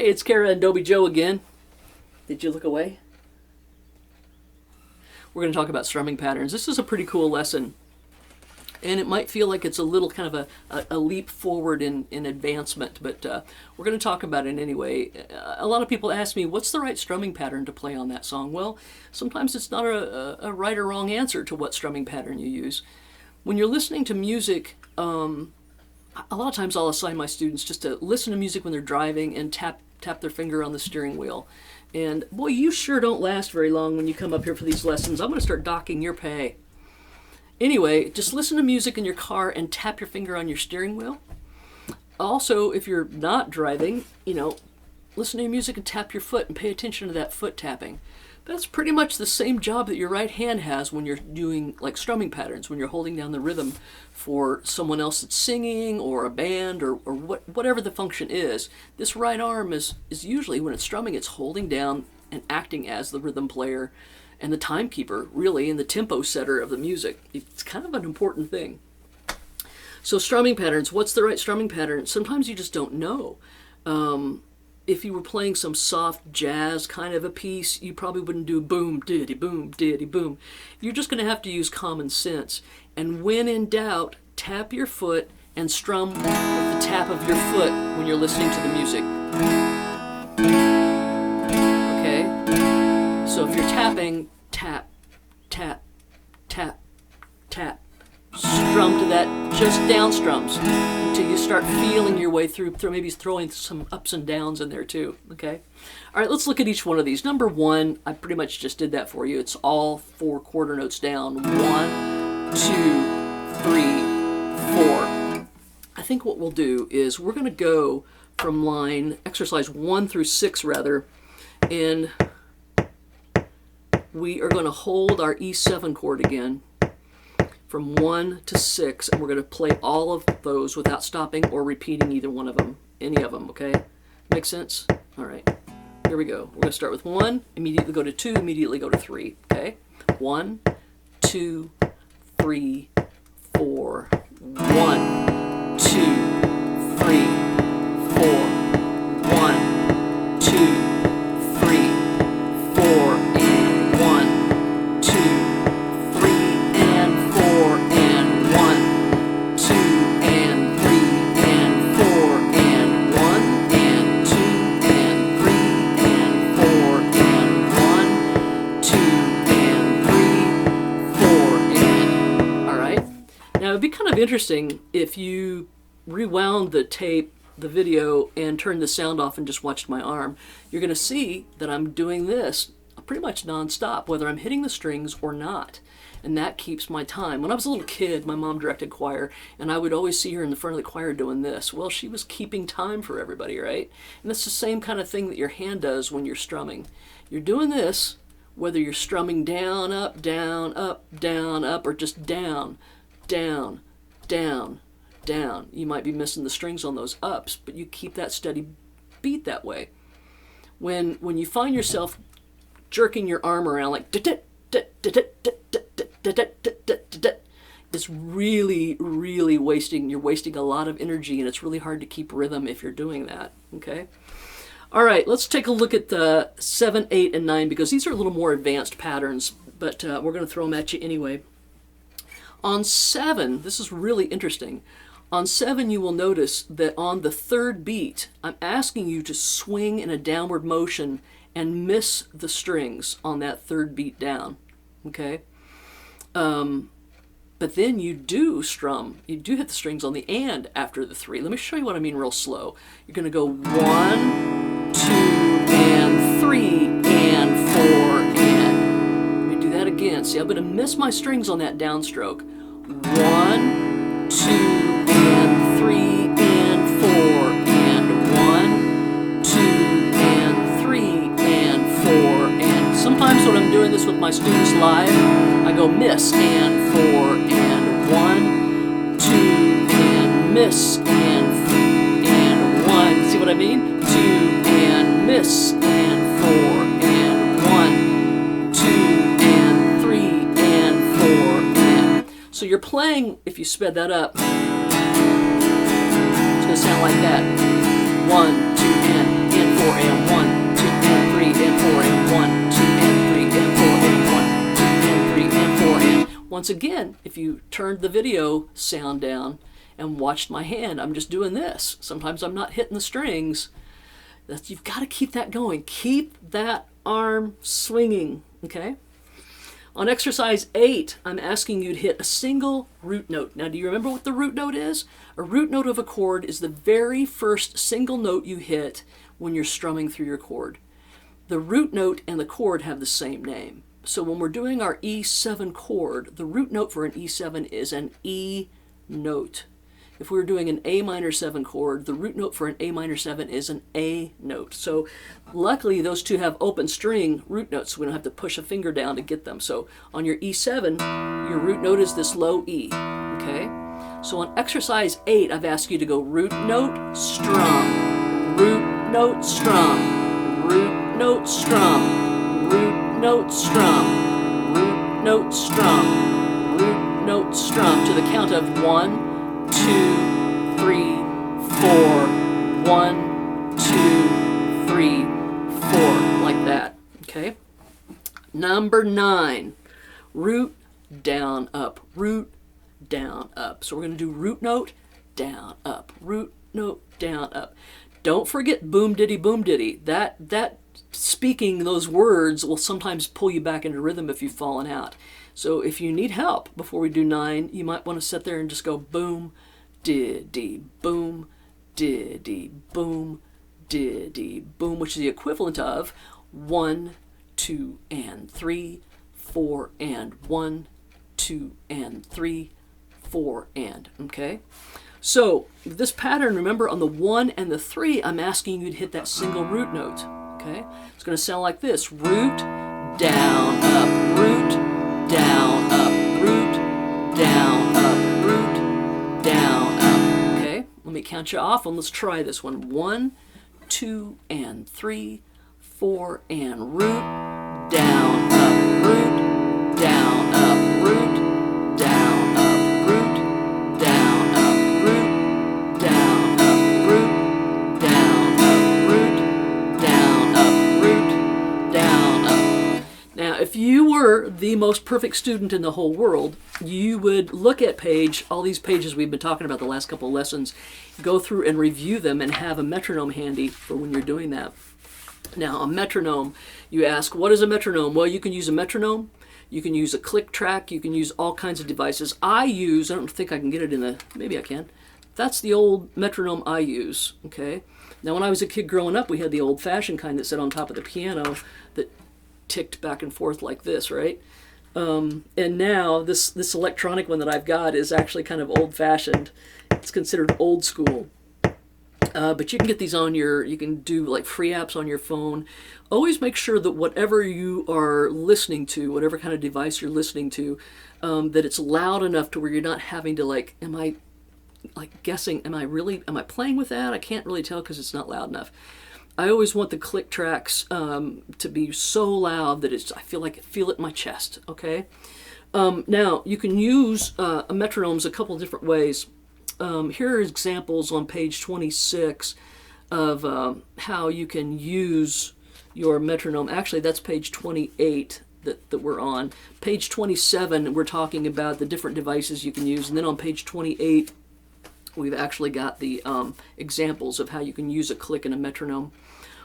Hey, it's Kara and Dobie Joe again. Did you look away? We're going to talk about strumming patterns. This is a pretty cool lesson. And it might feel like it's a little kind of a leap forward in advancement, but we're going to talk about it anyway. A lot of people ask me, what's the right strumming pattern to play on that song? Well, sometimes it's not a right or wrong answer to what strumming pattern you use. When you're listening to music, a lot of times I'll assign my students just to listen to music when they're driving and tap their finger on the steering wheel. And boy, you sure don't last very long when you come up here for these lessons. I'm going to start docking your pay. Anyway, just listen to music in your car and tap your finger on your steering wheel. Also, if you're not driving, listen to your music and tap your foot and pay attention to that foot tapping. That's pretty much the same job that your right hand has when you're doing like strumming patterns, when you're holding down the rhythm for someone else that's singing or a band or whatever the function is. This right arm is usually, when it's strumming, it's holding down and acting as the rhythm player and the timekeeper, really, and the tempo setter of the music. It's kind of an important thing. So strumming patterns, what's the right strumming pattern? Sometimes you just don't know. If you were playing some soft jazz kind of a piece, you probably wouldn't do boom, diddy, boom, diddy, boom. You're just going to have to use common sense. And when in doubt, tap your foot and strum with the tap of your foot when you're listening to the music. Okay? So if you're tapping, tap, tap, tap, tap. Strum to that, just down strums until you start feeling your way through maybe throwing some ups and downs in there too, okay? All right, let's look at each one of these. Number one, I pretty much just did that for you. It's all 4 quarter notes down. 1, 2, 3, 4. I think what we'll do is we're going to go from exercise 1 through 6 rather, and we are going to hold our E7 chord again from 1 to 6, and we're going to play all of those without stopping or repeating either one of them, any of them, okay? Make sense? All right, here we go. We're going to start with 1, immediately go to 2, immediately go to 3, okay? 1, 2, 3, 4, 1, 2, 3, 4, 1, 2, 3, 4, and 1, 2, 3, and 4, and 1, 2, and 3, and 4, and 1, and 2, and 3, and 4, and 1, 2, and 3, 4, and... All right. Now, it'd be kind of interesting if you rewound the tape, the video, and turned the sound off and just watched my arm. You're going to see that I'm doing this pretty much non-stop, whether I'm hitting the strings or not. And that keeps my time. When I was a little kid, my mom directed choir, and I would always see her in the front of the choir doing this. Well, she was keeping time for everybody, right? And that's the same kind of thing that your hand does when you're strumming. You're doing this, whether you're strumming down, up, or just down, down, down, down. You might be missing the strings on those ups, but you keep that steady beat that way. When you find yourself jerking your arm around like it's really wasting a lot of energy, and it's really hard to keep rhythm if you're doing that, okay? All right, let's take a look at the 7, 8, and 9, because these are a little more advanced patterns, but we're going to throw them at you anyway. On 7, this is really interesting. On 7, you will notice that on the third beat, I'm asking you to swing in a downward motion and miss the strings on that third beat down, okay? But then you do hit the strings on the and after the 3. Let me show you what I mean real slow. You're going to go 1, 2, and 3, and 4, and. Let me do that again. See, I'm going to miss my strings on that downstroke. 1, 2, and 3, and 4, and 1, 2, and 3, and 4, and sometimes when I'm doing this with my students live, I go miss, and 4, and 1, 2, and miss, and 1. See what I mean? 2, and miss, and 4, and 1, 2, and 3, and 4, and. So you're playing, if you sped that up, it's going to sound like that. 1, 2, and 4, once again, if you turned the video sound down and watched my hand, I'm just doing this. Sometimes I'm not hitting the strings. You've got to keep that going. Keep that arm swinging, okay? On exercise 8, I'm asking you to hit a single root note. Now, do you remember what the root note is? A root note of a chord is the very first single note you hit when you're strumming through your chord. The root note and the chord have the same name. So when we're doing our E7 chord, the root note for an E7 is an E note. If we were doing an A minor 7 chord, the root note for an A minor 7 is an A note. So luckily those two have open string root notes, so we don't have to push a finger down to get them. So on your E7, your root note is this low E, okay? So on exercise 8, I've asked you to go root note, strum, root note, strum, root note, strum, root note, strum, root note, strum, root note, strum, to the count of 1, 2, 3, 4, 1, 2, 3, 4, like that, okay? Number 9, root, down, up, root, down, up. So we're going to do root note, down, up, root note, down, up. Don't forget boom diddy, boom diddy. That speaking those words will sometimes pull you back into rhythm if you've fallen out. So if you need help before we do 9, you might want to sit there and just go boom, diddy, boom, diddy, boom, diddy, boom, which is the equivalent of 1, 2, and 3, 4, and 1, 2, and 3, 4, and, okay? So this pattern, remember on the 1 and the 3, I'm asking you to hit that single root note, okay? It's going to sound like this: root, down, up, root, down, up, root, down, up, root, down, up, okay? Let me count you off and let's try this one. 1, 2, and 3, 4, and root, down, up, root, down, up, root, down, up, root, down, up, root, down, up, root, down, up, root, down, up, root, down, up. Now, if you were the most perfect student in the whole world, you would look at all these pages we've been talking about the last couple of lessons, go through and review them and have a metronome handy for when you're doing that. Now, a metronome, you ask, what is a metronome? Well, you can use a metronome, you can use a click track, you can use all kinds of devices. I don't think I can get it in maybe I can. That's the old metronome I use, okay? Now, when I was a kid growing up, we had the old-fashioned kind that sat on top of the piano that ticked back and forth like this, right? And now this electronic one that I've got is actually kind of old-fashioned. It's considered old school. But you can get these you can do like free apps on your phone. Always make sure that whatever you are listening to, whatever kind of device you're listening to, that it's loud enough to where you're not having to am I guessing, am I playing with that? I can't really tell because it's not loud enough. I always want the click tracks to be so loud that I feel it in my chest, okay? Now, you can use metronomes a couple different ways. Here are examples on page 26 of how you can use your metronome. Actually, that's page 28 that we're on. Page 27, we're talking about the different devices you can use. And then on page 28, we've actually got the examples of how you can use a click in a metronome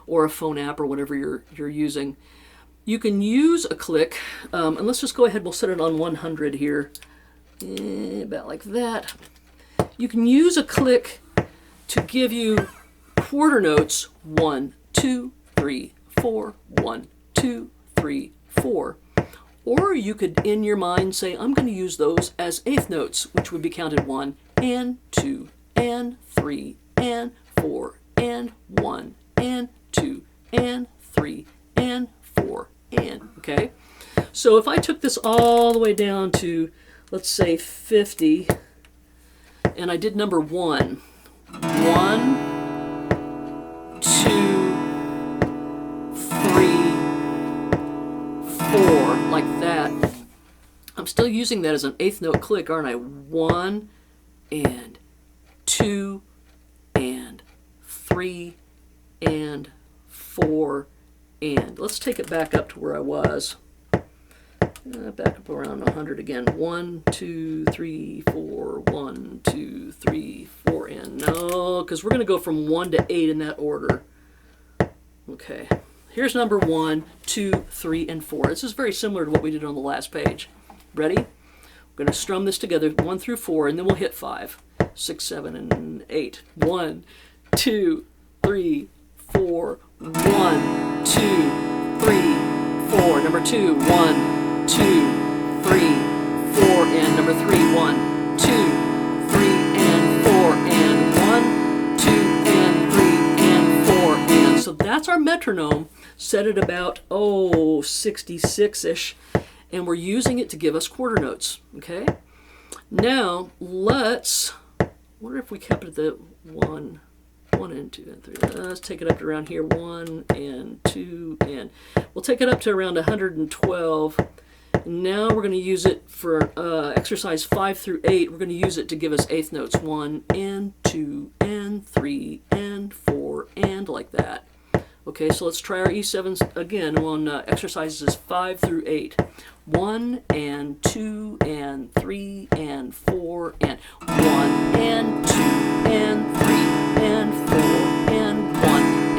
or a phone app or whatever you're using. You can use a click, and let's just go ahead, we'll set it on 100 here, about like that. You can use a click to give you quarter notes, 1, 2, 3, 4, 1, 2, 3, 4. Or you could, in your mind, say, I'm going to use those as eighth notes, which would be counted 1, and 2, and 3, and 4, and 1, and 2, and 3, and 4, and, okay? So if I took this all the way down to, let's say, 50, and I did number 1, 1, 2, 3, 4, like that. I'm still using that as an eighth note click, aren't I? 1, and 2, and 3, and 4, and. Let's take it back up to where I was. Back up around 100 again. 1, 2, 3, 4. 1, 2, 3, 4. And no, because we're going to go from 1 to 8 in that order. Okay. Here's number 1, 2, 3, and 4. This is very similar to what we did on the last page. Ready? We're going to strum this together 1 through 4, and then we'll hit 5, 6, 7, and 8. 1, 2, 3, 4. 1, 2, 3, 4. Number 2, 1, 2, 3, 4, and number 3, 1, 2, 3, and 4, and 1, 2, and 3, and 4, and so that's our metronome, set at about 66-ish, and we're using it to give us quarter notes. Okay. Now let's. Wonder if we kept it at the 1 and 2 and 3. Let's take it up to around here, 1 and 2, and we'll take it up to around 112. Now we're going to use it for exercise 5 through 8. We're going to use it to give us eighth notes, 1 and 2 and 3 and 4 and like that. Okay, so let's try our E7s again on exercises 5 through 8. 1 and 2 and 3 and 4 and 1 and 2 and 3 and 4 and 1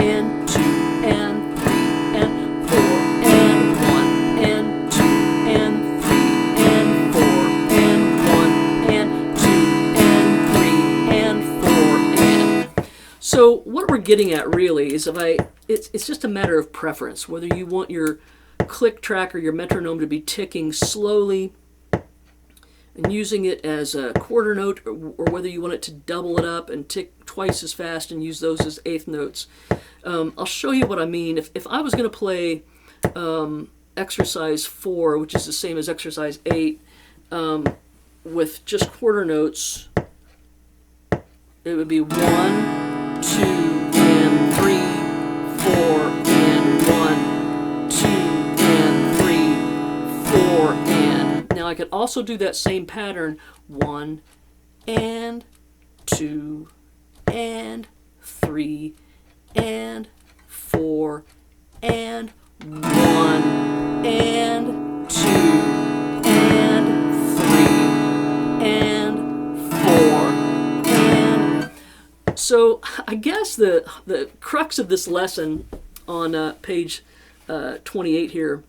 and 2 and 3 and 4 and 1 and 2 and 3 and 4 and 1 and 2 and 3 and 4 and. So what we're getting at really is it's just a matter of preference, whether you want your click track or your metronome to be ticking slowly and using it as a quarter note, or whether you want it to double it up and tick twice as fast and use those as eighth notes. I'll show you what I mean. If I was going to play exercise 4, which is the same as exercise 8, with just quarter notes, it would be 1, 2, and 3, 4, and 1, 2, and 3, 4, and. Now I could also do that same pattern, 1 and 2 and 3 and 4 and 1 and 2 and 3 and 4 and. So I guess the crux of this lesson on page 28 here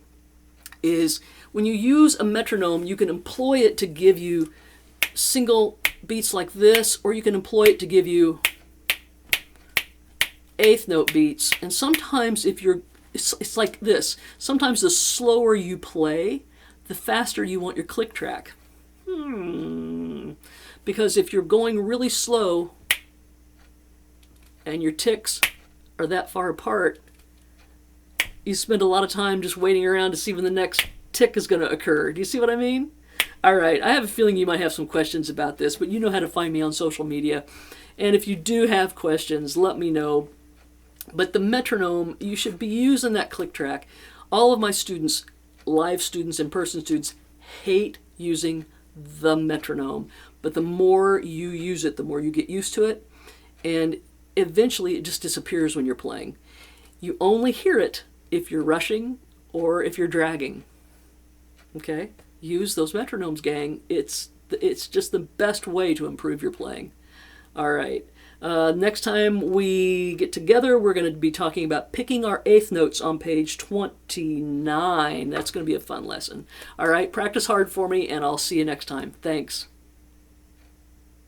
is when you use a metronome, you can employ it to give you single beats like this, or you can employ it to give you eighth note beats. And sometimes it's like this. Sometimes the slower you play, the faster you want your click track. Because if you're going really slow and your ticks are that far apart, you spend a lot of time just waiting around to see when the next tick is going to occur. Do you see what I mean? All right, I have a feeling you might have some questions about this, but you know how to find me on social media. And if you do have questions, let me know. But the metronome, you should be using that click track. All of my students, live students, in-person students, hate using the metronome. But the more you use it, the more you get used to it. And eventually it just disappears when you're playing. You only hear it if you're rushing or if you're dragging. Okay? Use those metronomes, gang. It's just the best way to improve your playing. All right. Next time we get together, we're going to be talking about picking our eighth notes on page 29. That's going to be a fun lesson. All right. Practice hard for me, and I'll see you next time. Thanks.